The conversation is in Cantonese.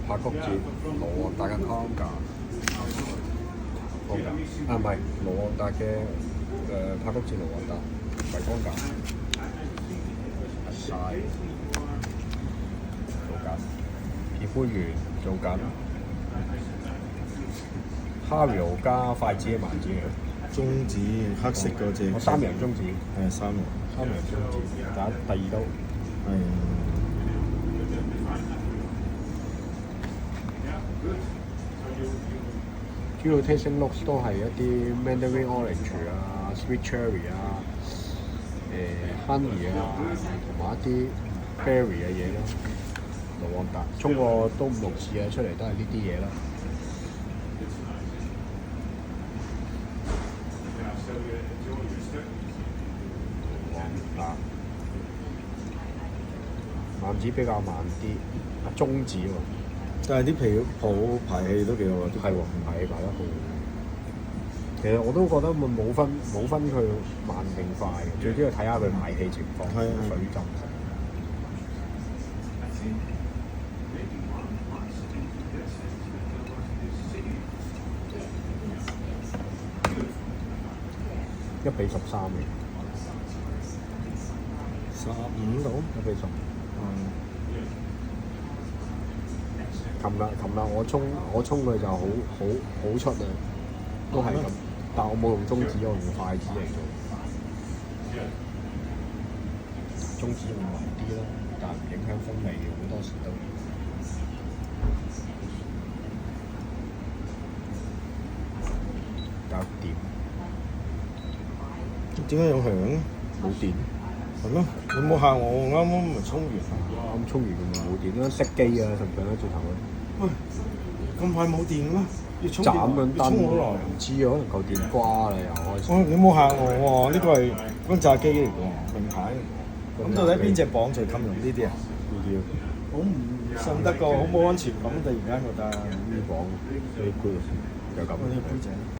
拍谷節盧旺達嘅康架，唔係盧旺達嘅拍谷節盧旺達唔係康架，曬做緊，皮膚園做緊。Hario 加筷子嘅饅子嚟，中指黑色嗰隻，三洋中指，係三洋中指，第二刀，係主要 tasting notes 都係一啲 Mandarin orange 啊、sweet cherry 啊、honey 啊，同埋一啲 berry 嘅嘢咯。盧旺達沖過都5、6次啊，出嚟都係呢啲嘢啦。饅子比較慢啲，中指喎。但係啲皮泡排氣都幾好啊，係喎，排氣排得好。其實我都覺得冇分佢慢定快嘅，最主要睇下佢排氣情況，水浸。1:13嘅15度，1:10。琴日我沖佢就好出啊，都係咁，但我冇用中指，我用筷子嚟做。中指會濃啲咯，但唔影響風味嘅，好多時都。搞掂。點解有響？冇電。係咩？你冇嚇我，啱啱咪沖完。啱沖完冇電啦，熄機啊，甚至咧轉頭去。喂，咁快冇電嘅咩？要沖斬緊燈，沖好耐。唔知啊，可能舊電瓜啦又開始。你冇嚇我喎，呢個係轟炸機嚟㗎喎，名牌。咁到底邊隻磅最襟用呢啲啊？呢啲好唔信得過，好冇安全感，突然間覺得。呢磅 very good 就咁。呢個杯仔。